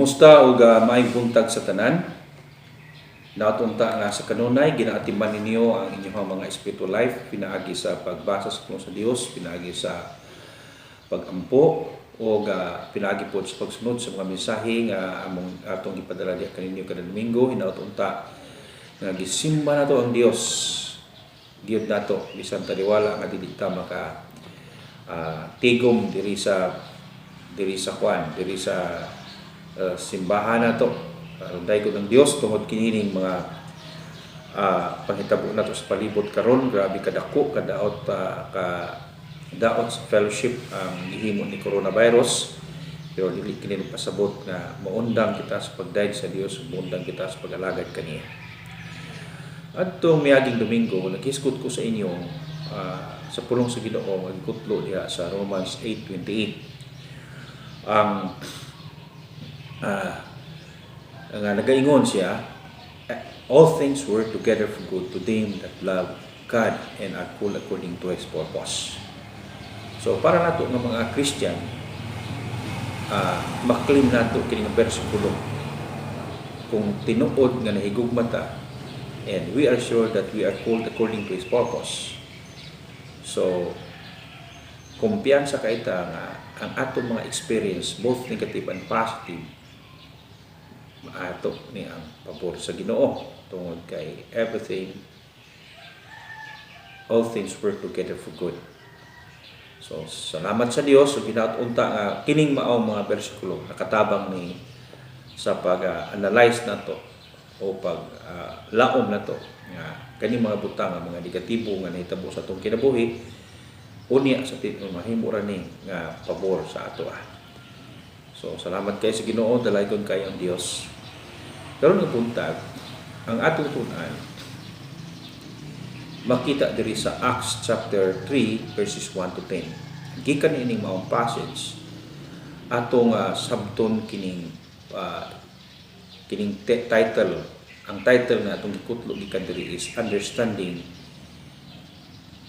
Kumusta o maayong buntag sa tanan? Nautunta nga sa kanunay, ginaatiman ninyo ang inyong mga spiritual life, pinaagi sa pagbasa sa sa Dios, pinaagi sa pagampo, o pinaagi po sa pagsunod sa mga mensahe nga among atong ipadala diha kaninyo kada Domingo. Hinautunta nga gisimba nato ang Dios. Dios nato bisan taliwala nga dili ta maka tigom diri sa simbahan nato. Day ko ng Dios tungod kinining mga panghitabo nato sa palibot karon. Grabe kadako kadaot daot sa fellowship ang gihimo ni coronavirus, pero dili kini pasabot nga maundang kita sa pagdayeg sa Dios, maundang kita sa pag-alagad kaniya. Adtong miaging Domingo, naghiskot ko sa inyo sa pulong sa Ginoo magkutlo diha sa Romans 8:28. Ang nagaingon siya, all things work together for good to them that love God and are called according to His purpose. So para nato ng mga Christian, maklim nato kining bersikulo kung tinuod nga nahigugma ta, and we are sure that we are called according to His purpose. So kumpiyansa ka ita nga ang atong mga experience, both negative and positive, maato ni ang pabor sa Ginoo tungod kay all things work together for good. So salamat sa Dios so ginatunta nga kining maong mga bersikulo nakatabang ni sa pag-analyze nato o pag laom nato nga kani mga butang nga mga negatibo nga nahitabo sa atong kinabuhi, unya sa mahimo ra ni nga pabor sa ato. So salamat kay sa Ginoo, dalaygon kay ang Dios. Karon nga buntag ang atong tun-an makita diri sa Acts chapter 3 verses 1 to 10. Gikan ining maong passage atong sabton kining title. Ang title na atong gikutlo gikan diri is Understanding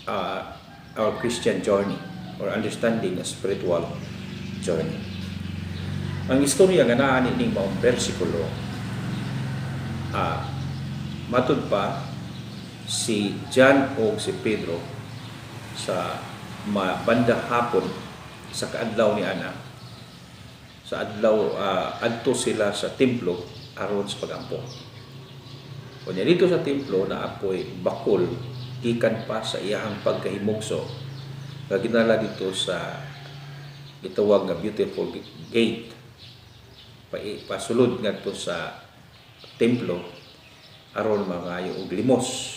our Christian Journey, or Understanding a Spiritual Journey. Ang istorya nga naa ning maong bersikulo, matud pa si John o si Pedro sa banda hapon sa kaadlaw ni ana, sa adlaw adto sila sa templo aron sa pagampo. Kunya dito sa templo naapoy bakol gikan pa sa iyahang pagkahimugso nga ginala dito sa gitawag nga beautiful gate pasulod ngadto sa templo aron mangayo og limos.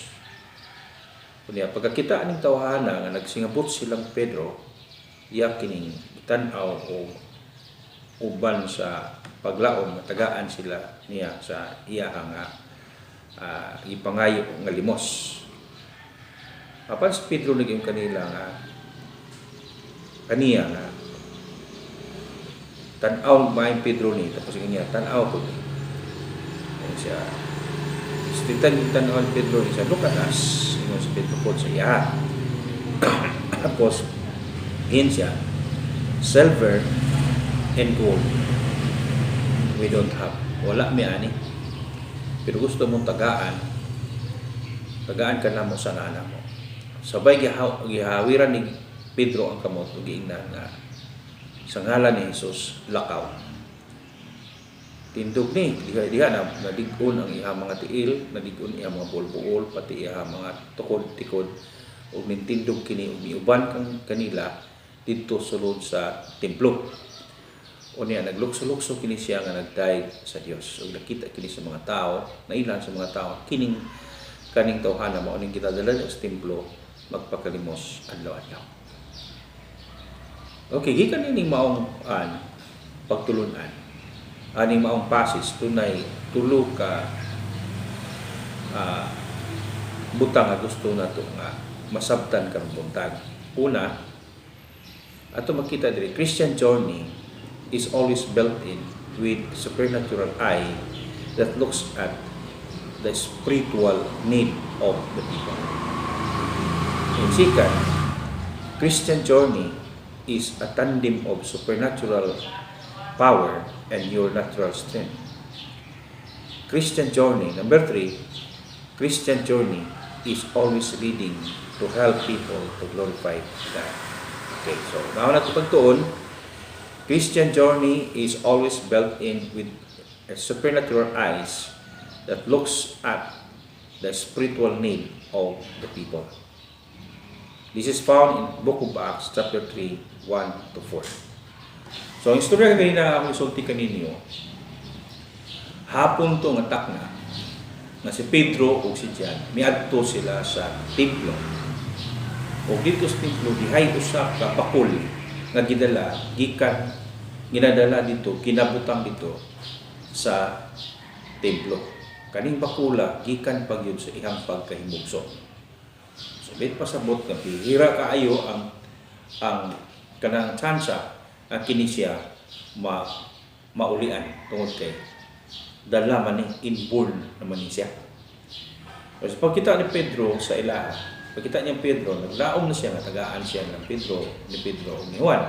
Kunya pagkakita aning tawhana nga nagsingabot silang Pedro, iya kining tan-aw o uban sa paglaom nga tagaan sila niya sa iyahang ipangayo nga limos. Apan si Pedro naging kanila nga kaniya nga tan-aw maayong Pedro ni, tapos niya tan-aw ko siya tan-aw Pedro ni siya, look at us. Si Pedro po sa iya. Tapos hin siya, silver and gold we don't have, wala mi ani, pero gusto mong tagaan ka na mo sa nana mo. Sabay gihawiran ni Pedro ang kamot ug giingnan nga sa ngalan ni Jesus lakaw. Tindog ni diha na nadigon ang iyang mga tiil, nadigon iyang mga bulbuol, pati iyang mga tukod-tikod, ug nintindog kini ug niuban kang kanila didto sulod sa templo. Unya naglukso-lukso kini siya nga nagdayeg sa Dios, ug nakita kini sa mga tao, nailan sa mga tao kaning tawhana mao ning gitadala sa templo magpakalimos adlaw-adlaw. Okay, gikan ining maong pagtulunan. Aning maong passage tunay tulo ka butang nga gusto nato nga masabtan karong buntag. Una, ato makita diri, Christian journey is always built in with supernatural eye that looks at the spiritual need of the people. And second, Christian journey is a tandem of supernatural power and your natural strength. Christian journey. Number 3, Christian journey is always leading to help people to glorify God. Okay, so now na ito pagtuon, Christian journey is always built in with a supernatural eyes that looks at the spiritual need of the people. This is found in Book of Acts chapter 3, 1 to 4. So, ang istorya kanina akong isulti kaninyo, hapon to nga takna na si Pedro o si John, miadto sila sa templo. O dito sa templo, dihay usap ka bakul nga ginadala dito, kinabutang dito sa templo. Kaning bakula, gikan pag yun sa ihang pagkahimugso. So, bet pasabot nga, hira kaayo ang kanang tsansa ang kinisya maulian tungod kay dala man ni inborn naman ni siya. Kasi pagkita ni Pedro sa ilaha, pagkita niya Pedro, naglaom na siya, tagaan siya ng ni Pedro o ni Juan.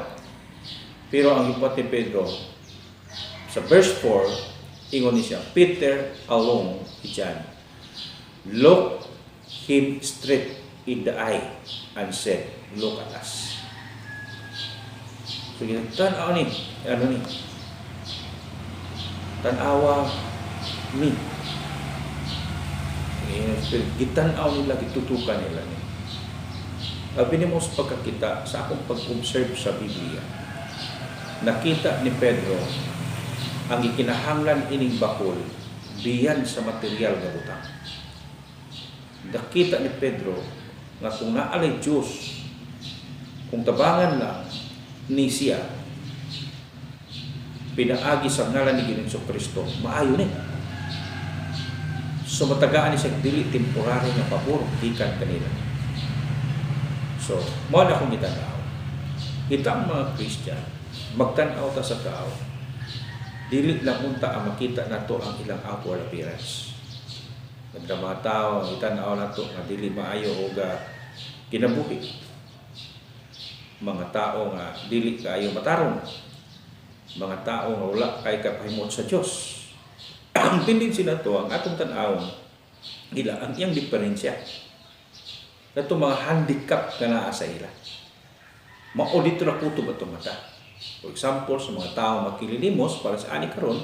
Pero ang ipot ni Pedro, sa verse 4, ingon ni siya, Peter alone, John, looked him straight in the eye and said, look at us. So, tanaw ni, tanawa ni. Gitanaw nila, gitutukan nila ni. Binimos pagkakita sa akong pag-observe sa Biblia, nakita ni Pedro ang ikinahanglan ining bakol biyan sa material nga butang. Nakita ni Pedro nga kung naalay Diyos, kung tabangan lang ni siya, pinaagi sa ngalan ni Ginoong Kristo, maayo ni. So matagaan ni siya dili temporary nga pabor gikan kanila. So, mao na akong gitanaw. Kitang mga Christian, magtanaw ta sa tao, dili lang unta ang makita nato ang ilang outward appearance. Nagda mga tao, itanaw nato nga dili maayo o kinabuhi. Mga tao nga dili kaayo matarong. Mga tao nga wala kay kapahimot sa Dios. Ang tendency na to, ang atong tanawon, ila ang iyang diferensya. Nato mga handicap nga naa sa ila. Mao dito na kutob atong mata. For example, sa mga tao makililimos para sa ani karon,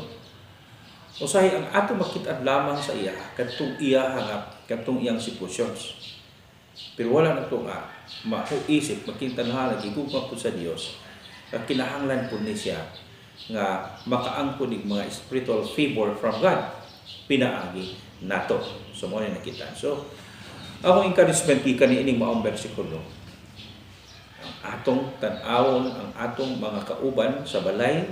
usahay ang atong makita lamang sa iya kadtong iya hangap, kadtong iyang sitwasyon. Pero wala na to nga mauisip, makintanhala, gigugma po sa Dios. Kinahanglan po ni siya nga makaangkon ng mga spiritual favor from God, pinaagi nato. So mo na nakita. So akong encouragement gikan ni ining maong bersikulo, ang atong tan-awon, ang atong mga kauban sa balay,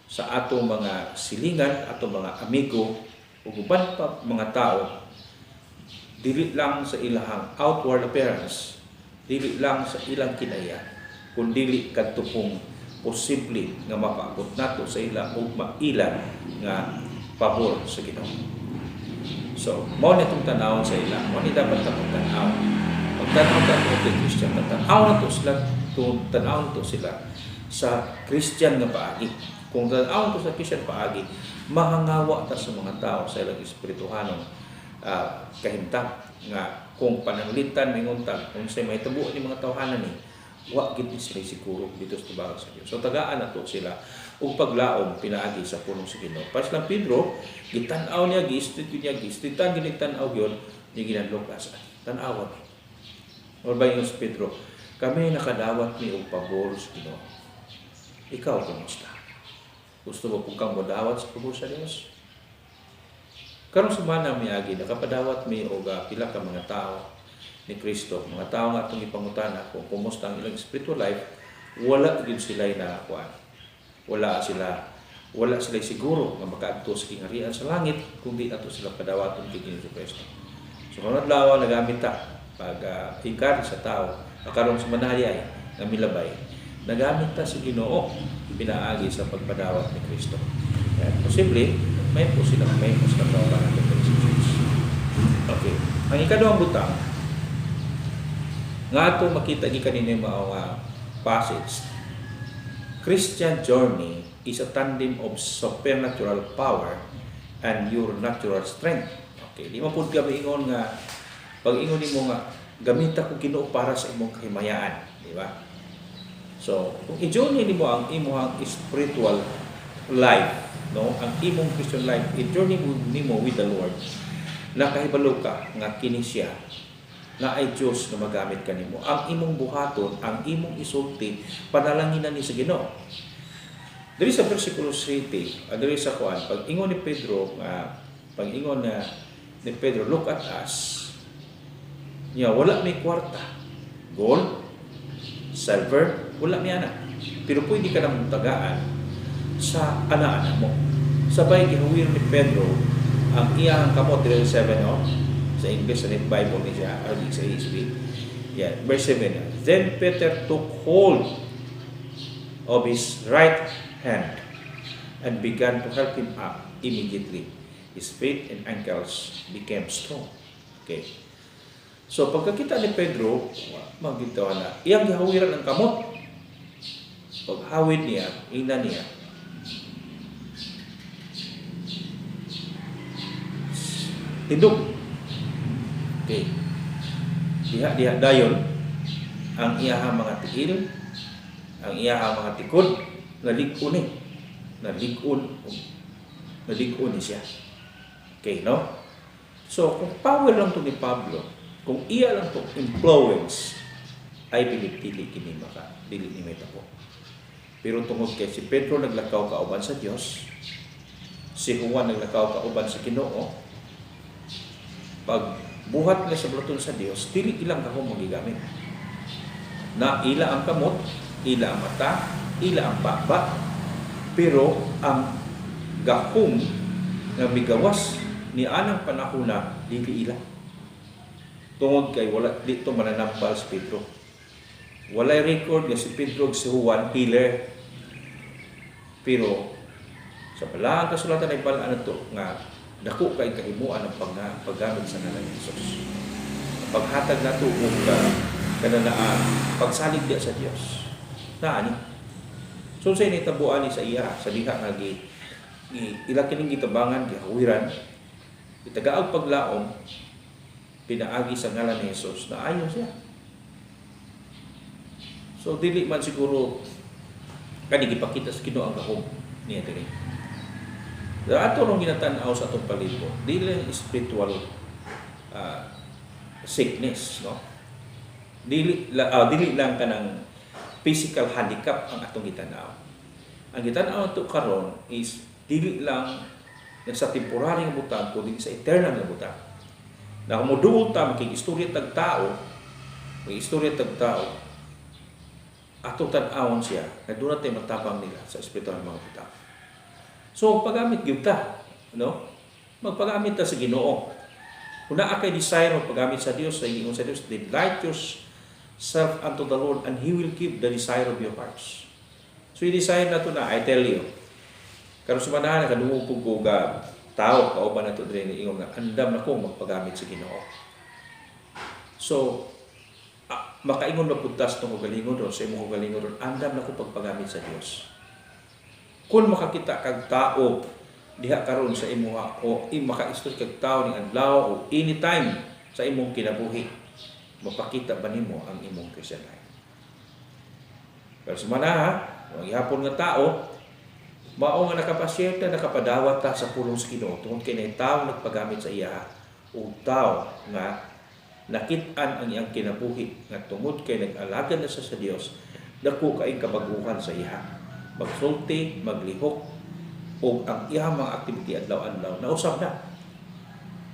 sa atong mga silingan, atong mga amigo ug uban pa mga tao, dili lang sa ilahang outward appearance, dili lang sa ilang kinaya, kundi kadto pong posible nga mapaabot nato sa ila ug mailan nga pabor sa Ginoo. So, mao na itong tanawon sa ila, mao ni dapat ta pagtanaw. Pagtanaw ta sa Christian, tanaw na to sila, tanaw to sila sa Christian nga paagi. Kung tanaw to sa Christian paagi, mahangawa ta sa mga tao sa ilang espirituhanong kahimtang nga kung pananglitan mingon ta kung say mahitabo ni mga tawhanan ni wa gid sila siguro dito sa tubag sa Dios. So tagaan nato sila ug paglaom pinaagi sa pulong sa Ginoo. Pas lang Pedro, gitan-aw niya, gistitan ginitan-aw gyud ni ginadlokas. Tan-awon. Or ba yung Pedro, kami nakadawat ni og pabor sa Ginoo. Ikaw kumusta? Gusto mo kung kang modawat sa pabor sa Dios? Karon sumana miagi nakapadawat mi og pila ka mga tao ni Kristo, mga tao nga itong ipangutana kung kumusta ang ilang spiritual life, wala din sila na kuan. Wala sila siguro nga makaadto sa kingharian sa langit kung di ato sila padawaton kay Ginoong Kristo. So kung adlaw nagamit ta pag hingkar sa tao, karon sa manayay nga milabay, nagamit ta sa Ginoo pinaagi sa pagpadawat ni Kristo. Kaya posible may po silang tawagan ng Jesus. Okay. Ang ikaduhang butang nga ato makita gikan ninyo mao nga passage. Christian journey is a tandem of supernatural power and your natural strength. Okay, di mo pud ka ingon nga pag ingon nimo nga gamita ko Ginoo para sa imong kahimayaan, di ba? So, kung i-journey nimo ang imong spiritual life, no, ang imong Christian life, i-journey nimo with the Lord, nakahibalo ka nga kini siya na ay Diyos na magamit kanimo. Ang imong buhaton, ang imong isulti, panalanginan ni sa Ginoo. Diri sa versikulo 7, diri sa kuan, pag ingon ni Pedro, pag ingon na ni Pedro, look at us. Niya, wala may kwarta, gold, silver, wala may ana. Pero pwede ka namang tagaan sa ana-ana mo. Sabay gihuwir ni Pedro ang iyang kamot, 7, no? Sa English, sa Bible niya, or sa ESV. Yeah, verse 7. Then Peter took hold of his right hand and began to help him up immediately. His feet and ankles became strong. Okay. So pagkakita ni Pedro, magdito na, iyang gihawiran ang kamot. Paghawid niya, ina niya, tindog. Okay. Diha dayon ang iyahang mga tiil, ang iyahang mga tikod, nalig-un ni siya. Okay, no? So, kung power lang to ni Pablo, kung iya lang to influence, ay dili kini maka, dili ni meta po. Pero tungod kay si Pedro naglakaw kauban sa Dios, si Juan naglakaw kauban sa Ginoo, pag buhat na sa bulaton sa Dios, dili ilang gahom magigamit. Na ila ang kamot, ila ang mata, ila ang baba, pero ang gahom nga migawas ni anang panahon na dili ila. Tungod kay wala dito mananambal si Pedro. Walay record nga si Pedro si Juan healer. Pero sa balaang kasulatan ay balaan na to nga dako kay kahimuan ang paggamit sa ngalan ni Jesus. Paghatag nato og kananaan, pagsalig diya sa Dios. Naani. So sa initabuan ni sa iya sa diha nga ila kining gitabangan gihawiran. Itagaag paglaom pinaagi sa ngalan ni Jesus na ayon siya. So dili man siguro kani gipakita sa Ginoo ang gahom niya diri. Ato nung ginatan-aw sa atong palibot, dili spiritual sickness, no? Dili lang kanang physical handicap ang atong gitanaw. Ang gitanaw ato karon is dili lang sa temporary nga butang kundi sa eternal nga butang. Na kung moduol ta makikistorya tag tao, ato tan-awon siya na doon natin matabang nila sa espiritual mga butang. So paggamit gyud ta, no? Magpagamit ta sa Ginoo. Kung naa kay desire magpagamit sa Dios, sa ingon sa Dios, delight yourself unto the Lord and He will give the desire of your hearts. So i-desire na to na, I tell you. Karon sa manahan kadungog ko ga tao kauban nato diri ni ingon nga andam na ko magpagamit sa Ginoo. So makaingon na puntas tong galingon ron sa imong galingon ron, andam na ko pagpagamit sa Dios. Kung makakita kag tao diha karon sa imuha o makaistor kag tao ning adlaw o anytime sa imong kinabuhi, mapakita ba nimo ang imong Christian life? Pero sa manaha, ang ihapon nga tao mao nga nakapasyente, nakapadawat ta sa pulong sa Ginoo tungod kay nay tawo nagpagamit sa iya o tawo nga nakit-an ang iyang kinabuhi nga tungod kay nag-alagad na sa Dios, dako kay kabaguhan sa iya. Magsulti, maglihok o ang iyang mga activity adlaw-adlaw na usab na.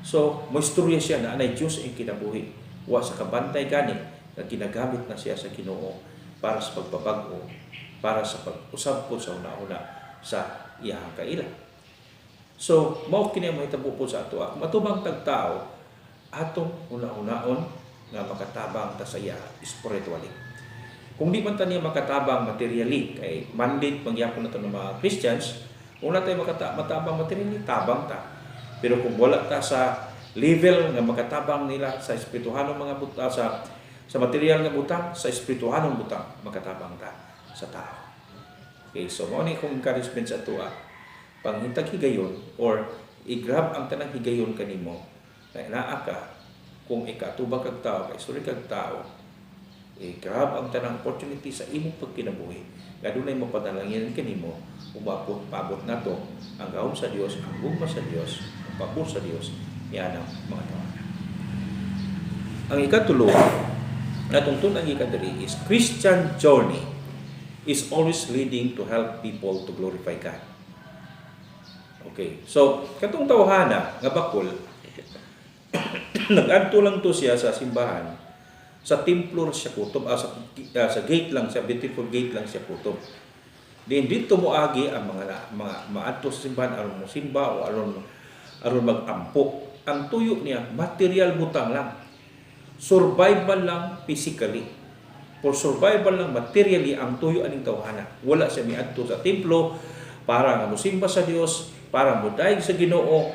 So, mo istorya siya na anay Dios ang kinabuhi. Wa sa kabantay gani na ginagamit na siya sa Ginoo para sa pagbabago, para sa pag-usab po sa una-una sa iyang kaila. So, mao kini ang mahitabo po sa ato. Matubang tagtao atong una-unaon nga makatabang ta sa iya spiritually. Kung di man ta niya makatabang materially, kay mandate mangyapon na ito ng mga Christians, kung wala tayo matabang materially, tabang ta. Pero kung wala ta sa level nga makatabang nila sa espirituhanong mga butang, sa material nga butang, sa espirituhanong butang, makatabang ta sa tao. Okay, so mo ni kong encouragement sa tuwa. Panghintag higayon or i-grab ang tanang higayon kanimo. Kaya naa ka kung ikatubang kag tao, kay suri kag tao. I-grab ang tanang opportunity sa imong pagkinabuhi. Kadunay mo padalangin kanimo, umabot nato ang gahom sa Dios, ang gugma sa Dios, ang pabor sa Dios, yan ang mga tao. Ang ikatulo, natungtun ang ikadiri is Christian journey is always leading to help people to glorify God. Okay, so katong tawhana nga bakol nag-adto lang to siya sa simbahan, sa templo siya kutob, sa gate lang, sa beautiful gate lang siya kutob. Then dito mo agi ang mga maadto sa simbahan aron mo simba o aron mag-ampo. Ang tuyo niya material butang lang. Survival lang physically. For survival lang materially ang tuyo aning tawhana. Wala siya miadto sa templo para nga mosimba sa Dios, para mo daig sa Ginoo.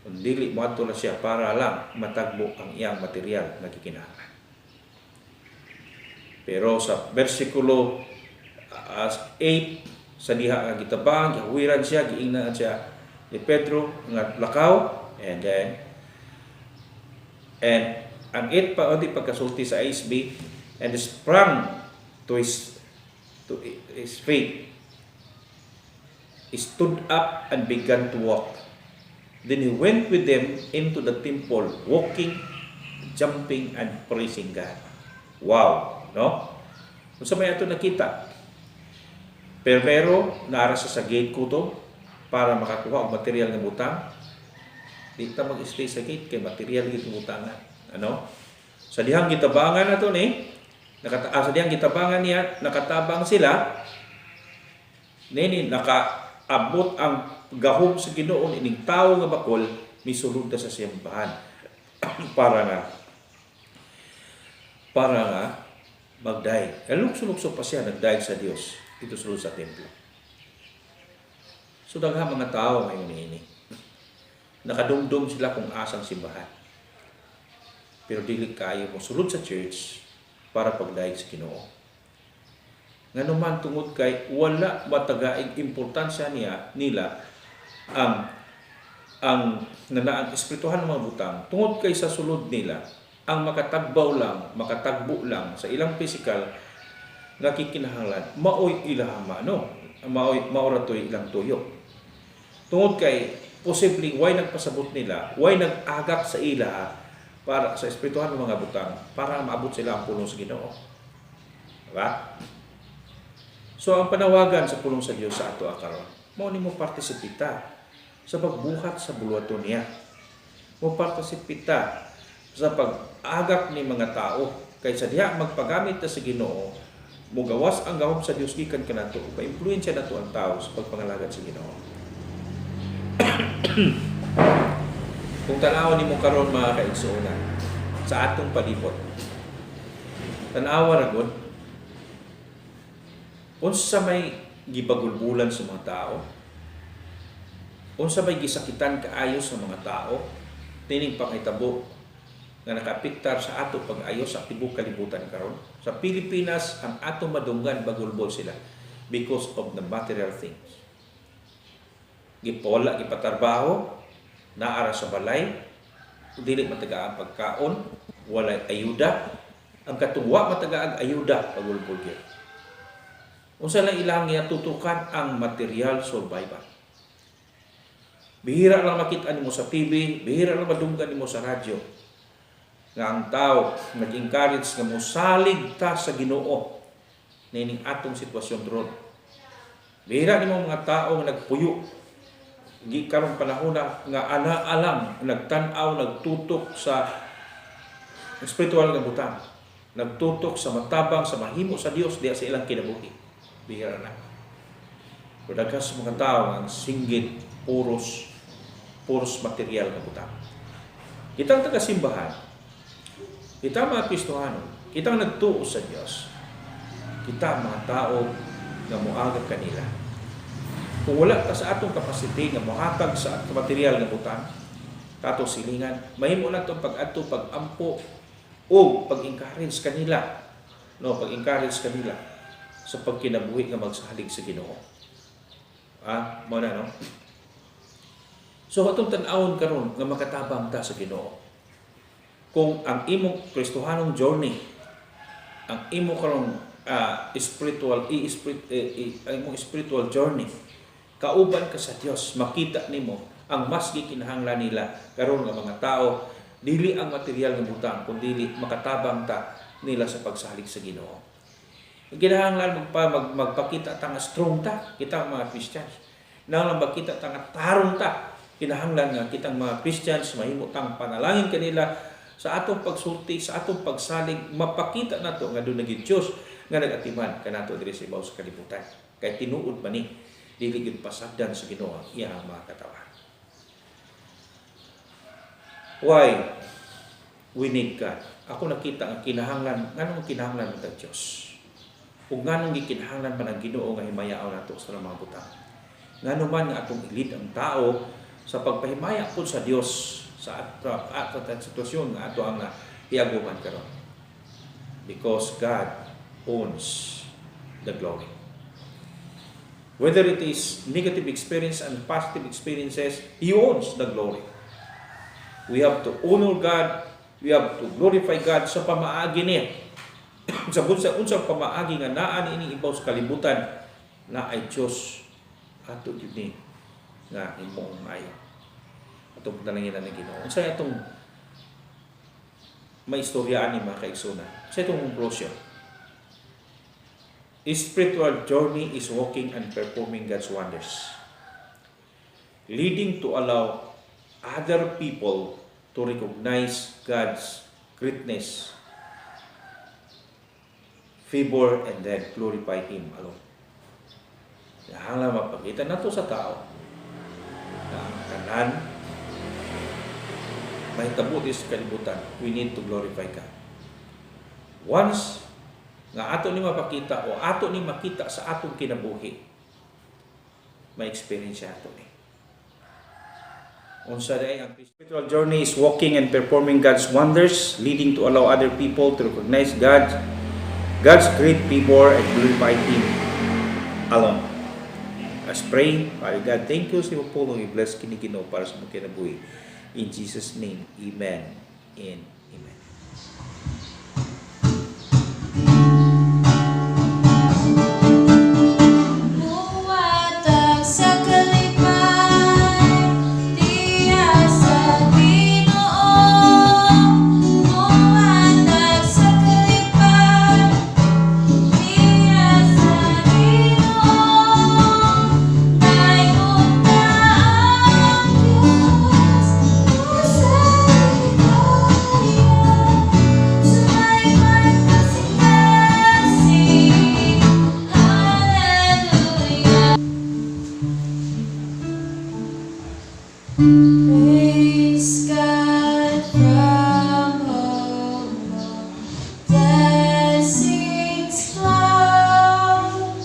Dili mo adto na siya para lang matagbo ang iyang material na gikinahanglan. Pero sa bersikulo 8 sa diha nga gitabang, gihuwiran siya, giingnan siya ni Pedro nga lakaw, and ang 8 pa odi pagkasulti sa ISB, and sprang to his feet. He stood up and began to walk. Then he went with them into the temple, walking, jumping, and praising God. Wow, no? Kung sa may ato nakita, pero naara sa gate kuto para makakuha ang material ng butang. Di ta mag-stay sa gate kay material gid butangan. Ano? Sa dihang gitabangan nato ni, sa dihang gitabangan niya, nakatabang sila. Nini nakaabot ang gahom sa Ginoo ining tawo nga bakol misulod sa simbahan para nga magdaig. Lukso-lukso pa siya nagdaig sa Dios dito sulod sa templo. So daghang mga tao ngayon ini nakadumdum sila kung asang simbahan. Pero dili kayo mo sulod sa church para pagdaig sa Ginoo. Nganuman tungod kay wala matagaing importansya nila ang nanaang espirituhan ng mga butang tungod kay sa sulod nila ang makatagbo lang sa ilang physical nga kikinahanglan maoy ilahama maora toy ilang tuyo tungod kay posibleng way nagpasabot nila way nag-agak sa ila para sa espirituhan ng mga butang para maabot sila ang pulong sa Ginoo, diba? So ang panawagan sa pulong sa Dios sa ato karon mao nimo partisipita sa pagbuhat sa bulwaton niya. Mo partisipita sa pag-agak ni mga tao kaysa diha magpagamit ta sa Ginoo, mugawas ang gahom sa Dios gikan kanato, pa-impluwensya nato ang tao sa pagpangalagad sa Ginoo. Kung tanaw nimo karon mga kaigsuonan sa atong palibot, tanawa ra gud unsa may gibagulbulan sa mga tao, unsa may gisakitan kaayo sa mga tao, tining pangitabo nga nakapiktar sa ato pag-ayo sa tibok kalibutan karon. Sa Pilipinas, ang ato madunggan bagulbol sila because of the material things. Gipola, gipatarbaho, naara sa balay, dili mataga ang pagkaon, walay ayuda, ang katungwa mataga ang ayuda bagulbol gyud. Unsa lang ilang tutukan ang material survival. Bihira lang makita nimo sa TV, bihira lang madunggan nimo sa radyo nga ang tao nag-encourage nga mosalig ta sa Ginoo nining atong sitwasyon ron. Bihira nimo mga tao nga nagpuyo gi karong panahon nga ana-alam nagtan-aw nagtutok sa espiritual nga butang, nagtutok sa matabang sa mahimo sa Dios diya sa ilang kinabuhi. Bihira na. Daghas mga tao ang singgit puros material nga butang. Kitang taga-simbahan, kita mga Kristohano, kitang nagtuo sa Dios, kita mga tao nga moagad kanila. Kung wala ta sa atong kapasite nga mohatag sa material nga butang, kato silingan, mahimo na itong pag-adto, pag-ampo, o pag-encourage kanila. No, pag-encourage kanila sa pagkinabuhi nga magsalig sa Ginoo. Mao na no. So atong tan-awon karon nga makatabang ta sa Ginoo. Kung ang imong Kristohanong journey, ang imo karong spiritual journey, kauban ka sa Dios, makita nimo ang mas gikinahanglan nila karon nga mga tao, dili ang material nga butang, kundi makatabang ta nila sa pagsalig sa Ginoo. Kinahanglan magpakita ta nga strong ta, kita mga Christians. Nang makita ta nga tarong ta, kinahanglan nga kitang mga Christians mahimo tang panalangin kanila sa atong pagsulti, sa atong pagsalig, mapakita nato nga doon naging Diyos nga nag-atiman kanato diri sa ibaw sa kalibutan. Kay tinuod man ni dili gyud pasagdan sa Ginoo iyang mga katawan. Why we need God? Ako nakita ang kinahanglan, nganong kinahanglan ng Diyos. Ug nganong gikinahanglan man ang Ginoo nga himayaon nato sa mga butang. Ngano man nga atong ilid ang tao sa pagpahimaya pud sa Dios sa atong sitwasyon nga ato ang iaguman karon. Because God owns the glory. Whether it is negative experience and positive experiences, He owns the glory. We have to honor God, we have to glorify God sa pamaagi niya. Sa unsang pamaagi nga naa niini ibaw sa kalibutan na ay Dios ato gyud ni nga imong maayo. Atong panalangin na Ginoo. Unsa atong may istoryaan ni mga kaigsoon. Sa itong conclusion, spiritual journey is walking and performing God's wonders, leading to allow other people to recognize God's greatness, favor, and then glorify Him alone. Hanggang mapakita na to sa tao na ang kanan mahitabo sa kalibutan, we need to glorify God. Once nga ato ni mapakita o ato ni makita sa atong kinabuhi, may experience ato ni. Unsa day ang spiritual journey is walking and performing God's wonders, leading to allow other people to recognize God's great favor and glorify Him alone. Let's pray. Father God, thank you sa iyo po nung i-bless kini Ginoo para sa mga kinabuhi. In Jesus' name, Amen and Amen. Praise God from whom all blessings flow.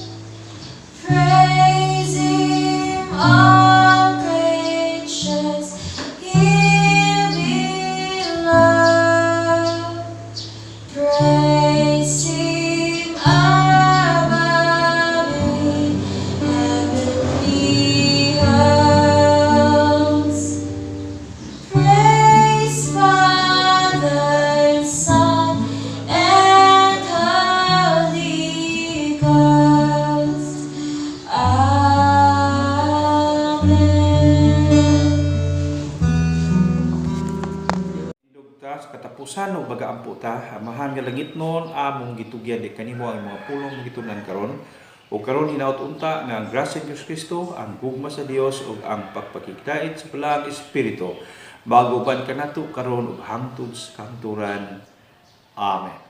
Praise Him, all creatures here below. Praise Him above in heavenly hosts. Praise Father, Son, and Holy Ghost. Amen. Dugta sa katapusan o bagaampo ta, amahan nga langit noon among gitugyan di kanimo ang mga pulong gitunan karon. O karon hinaut unta nga ang grasya ni Kristo, ang gugma sa Dios ug ang pagpakigdait sa Balaang Espiritu bago ban kanato karon ug hangtod sa kanturan. Amen.